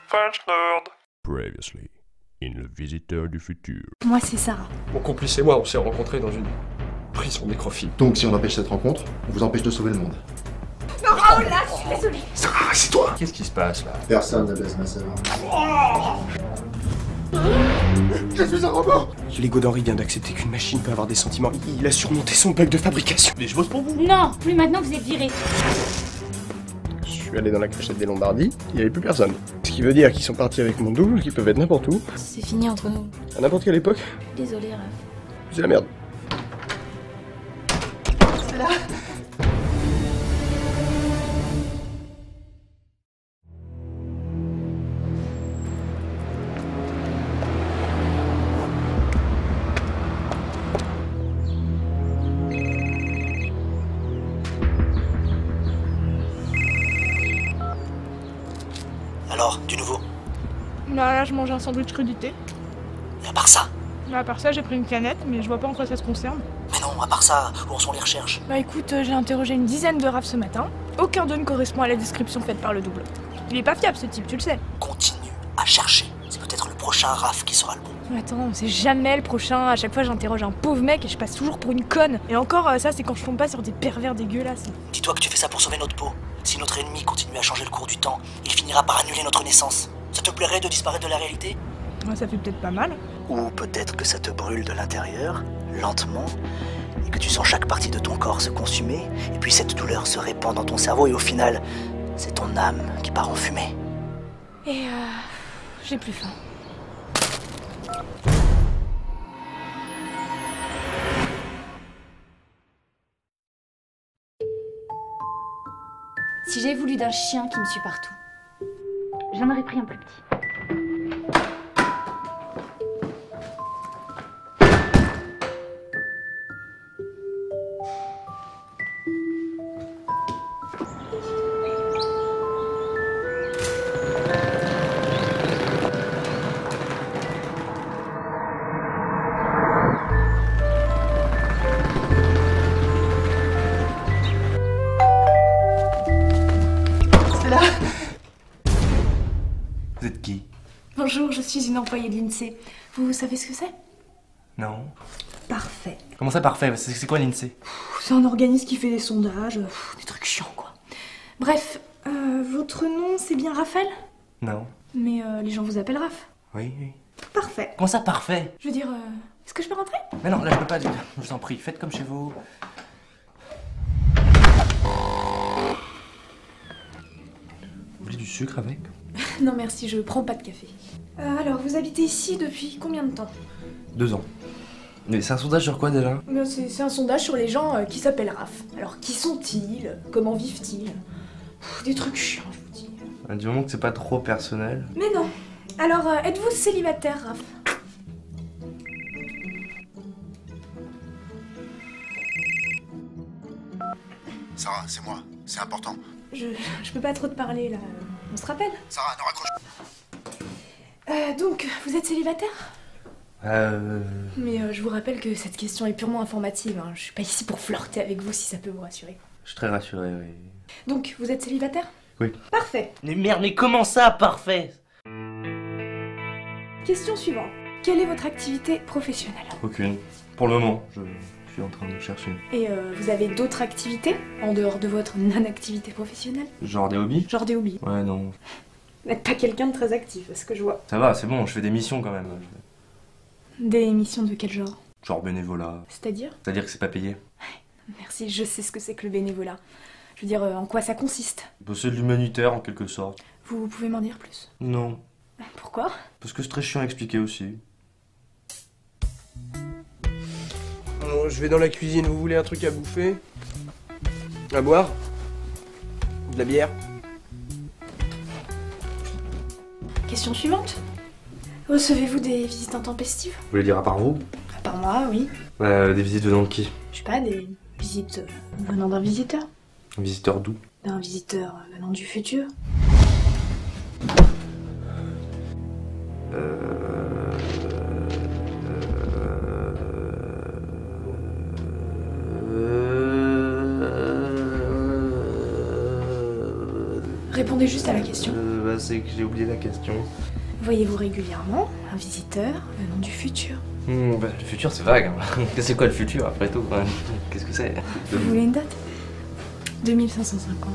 French Lord. Previously, in Le Visiteur du Futur. Moi, c'est Sarah. Mon complice et moi, on s'est rencontrés dans une prison nécrophile. Donc si on empêche cette rencontre, on vous empêche de sauver le monde. Non, Raoul, là, je suis désolée. Sarah, c'est toi. Qu'est-ce qui se passe là? Personne ne baisse ma sœur. Je suis un robot. L'ego d'Henri vient d'accepter qu'une machine peut avoir des sentiments. Il a surmonté son bug de fabrication. Mais je bosse pour vous. Non, plus maintenant, vous êtes virés. Je suis allé dans la cachette des Lombardies, il n'y avait plus personne. Ce qui veut dire qu'ils sont partis avec mon double, qui peuvent être n'importe où, C'est fini entre nous. à n'importe quelle époque. Désolée, Raph. C'est la merde. Alors, du nouveau? Là, je mange un sandwich crudité. Et à part ça? À part ça, j'ai pris une canette, mais je vois pas en quoi ça se concerne. Mais non, à part ça, où en sont les recherches? Bah écoute, j'ai interrogé une dizaine de Raph ce matin. Aucun d'eux ne correspond à la description faite par le double. Il est pas fiable ce type, tu le sais. Continue à chercher. C'est peut-être le prochain Raph qui sera le bon. Mais attends, on sait jamais le prochain. À chaque fois, j'interroge un pauvre mec et je passe toujours pour une conne. Et encore, ça, c'est quand je tombe pas sur des pervers dégueulasses. Dis-toi que tu fais ça pour sauver notre peau. Si notre ennemi continue à changer le cours du temps, il finira par annuler notre naissance. Ça te plairait de disparaître de la réalité? Ouais, ça fait peut-être pas mal. Ou peut-être que ça te brûle de l'intérieur, lentement, et que tu sens chaque partie de ton corps se consumer, et puis cette douleur se répand dans ton cerveau, et au final, c'est ton âme qui part en fumée. Et j'ai plus faim. Si j'avais voulu d'un chien qui me suit partout, j'en aurais pris un plus petit. Vous êtes qui? Bonjour, je suis une employée de l'INSEE. Vous savez ce que c'est? Non. Parfait. Comment ça parfait? C'est quoi l'INSEE? C'est un organisme qui fait des sondages, des trucs chiants quoi. Bref, votre nom c'est bien Raphaël? Non. Mais les gens vous appellent Raph. Oui, oui. Parfait. Comment ça parfait? Je veux dire, est-ce que je peux rentrer? Mais non, là je peux pas. Je vous en prie, faites comme chez vous. Vous voulez du sucre avec? Non merci, je prends pas de café. Alors, vous habitez ici depuis combien de temps? 2 ans. Mais c'est un sondage sur quoi déjà? C'est un sondage sur les gens qui s'appellent Raph. Alors, qui sont-ils? Comment vivent-ils? Des trucs chiants, je vous dis. Du moment que c'est pas trop personnel. Mais non. Alors, êtes-vous célibataire, Raph? Sarah, c'est moi. C'est important. Je peux pas trop te parler, là. On se rappelle? Sarah, ne raccroche pas. Donc, vous êtes célibataire? Mais je vous rappelle que cette question est purement informative, hein. Je suis pas ici pour flirter avec vous si ça peut vous rassurer. Je suis très rassuré, oui. Donc, vous êtes célibataire? Oui. Parfait. Mais merde, mais comment ça, parfait? Question suivante. Quelle est votre activité professionnelle? Aucune. Pour le moment, je suis en train de chercher. Et vous avez d'autres activités en dehors de votre non-activité professionnelle? Genre des hobbies? Genre des hobbies? Ouais, non. Vous n'êtes pas quelqu'un de très actif, à ce que je vois. Ça va, c'est bon, je fais des missions quand même. Des missions de quel genre? Genre bénévolat. C'est-à-dire? C'est-à-dire que c'est pas payé. Merci, je sais ce que c'est que le bénévolat. Je veux dire, en quoi ça consiste? C'est de l'humanitaire en quelque sorte. Vous pouvez m'en dire plus? Non. Pourquoi? Parce que c'est très chiant à expliquer aussi. Alors, je vais dans la cuisine, vous voulez un truc à bouffer? À boire? De la bière? Question suivante. Recevez-vous des visites intempestives? Vous voulez dire à part vous? À part moi, oui. Des visites venant de qui? Je sais pas, des visites venant d'un visiteur? Un visiteur d'où? D'un visiteur venant du futur? répondez juste à la question. C'est que j'ai oublié la question. Voyez-vous régulièrement un visiteur venant du futur? Le futur c'est vague. Hein. C'est quoi le futur après tout? Qu'est-ce que c'est? Vous voulez une date? 2550.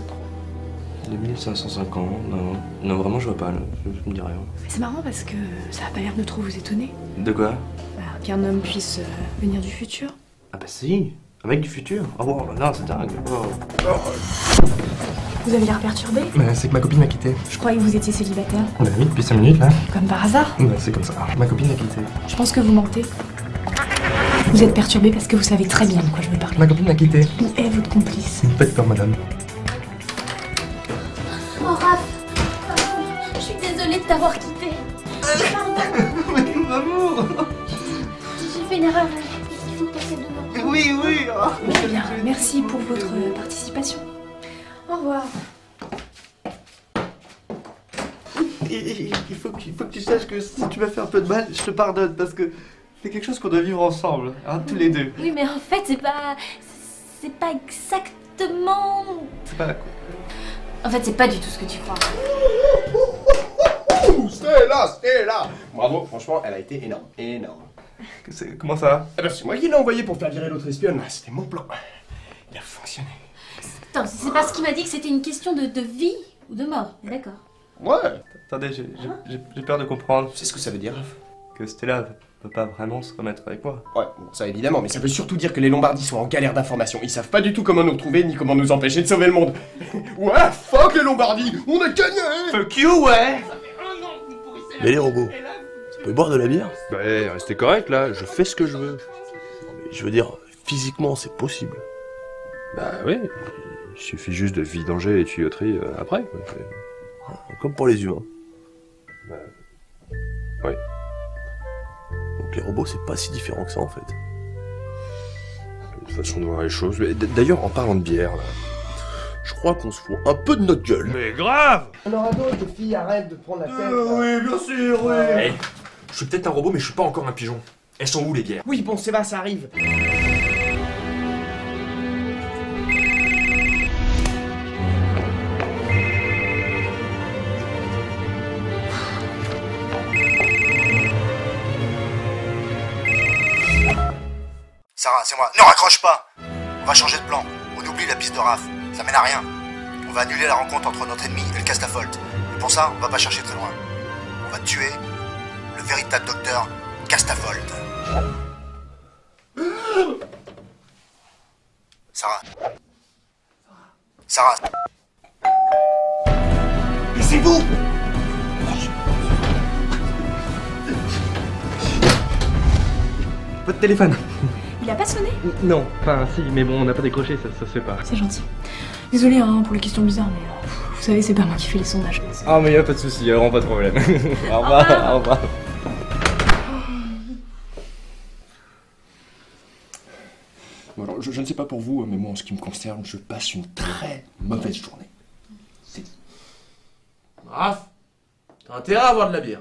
2550, non vraiment je vois pas, là. Je me dis rien. C'est marrant parce que ça a pas l'air de trop vous étonner. De quoi? Qu'un homme puisse venir du futur. Ah bah si, un mec du futur. Oh wow, non c'est dingue. Oh. Vous avez l'air perturbé? C'est que ma copine m'a quitté. Je croyais que vous étiez célibataire. On a mis depuis 5 minutes là. Comme par hasard. C'est comme ça. Ma copine m'a quitté. Je pense que vous mentez. Vous êtes perturbé parce que vous savez très bien de quoi je veux parler. Ma copine m'a quitté. Où est votre complice? Faites peur, madame. Oh Raph, je suis désolée de t'avoir quitté. Pardon. Amour. J'ai fait une erreur. Est-ce qu'il faut passer demain? Oui. Très bien, merci pour votre participation. Au revoir. Il faut que tu saches que si tu m'as fait un peu de mal, je te pardonne parce que c'est quelque chose qu'on doit vivre ensemble, hein, tous les deux. Oui, mais en fait, c'est pas exactement. C'est pas... En fait, c'est pas du tout ce que tu crois. Stella. Bravo, franchement, elle a été énorme. Comment ça? Eh ben, c'est moi qui l'ai envoyé pour faire virer l'autre espionne. C'était mon plan. Il a fonctionné. Attends, c'est parce qu'il m'a dit que c'était une question de vie ou de mort, d'accord? Ouais. Attendez, j'ai peur de comprendre. C'est ce que ça veut dire, Raph? Que Stella peut pas vraiment se remettre avec moi. Ouais, bon, ça évidemment, mais ça veut surtout dire que les Lombardis sont en galère d'informations. Ils savent pas du tout comment nous retrouver ni comment nous empêcher de sauver le monde. Ouais, fuck les Lombardis, on a gagné. Fuck you, ouais. Mais les robots, vous pouvez boire de la bière? Bah, restez correct là, je fais ce que je veux. Je veux dire, physiquement, c'est possible. Bah oui, il suffit juste de vidanger les tuyauteries après. Quoi. Comme pour les humains. Bah, oui. Donc les robots, c'est pas si différent que ça en fait. Une façon de voir les choses. D'ailleurs, en parlant de bière, là, Je crois qu'on se fout un peu de notre gueule. mais grave! On aura d'autres, les filles, arrête de prendre la tête. Oui, bien sûr, oui. Hey, je suis peut-être un robot, mais je suis pas encore un pigeon. Elles sont où les bières? Oui, bon, c'est va, ça arrive. Sarah, c'est moi. Ne raccroche pas. On va changer de plan. On oublie la piste de Raph. Ça mène à rien. On va annuler la rencontre entre notre ennemi et le Castafolt. Et pour ça, on va pas chercher très loin. On va tuer le véritable docteur Castafolt. Sarah. Sarah. Mais c'est vous! Votre téléphone. Il a pas sonné? Non, enfin si, mais bon, on n'a pas décroché, ça se fait pas. C'est gentil. Désolé hein, pour les questions bizarres, mais vous savez, c'est pas moi qui fais les sondages. Ah mais y'a pas de soucis, alors pas de problème. Au revoir, au revoir. Bon, alors, je ne sais pas pour vous, mais moi, en ce qui me concerne, je passe une très mauvaise journée. Raph, t'as intérêt à avoir de la bière.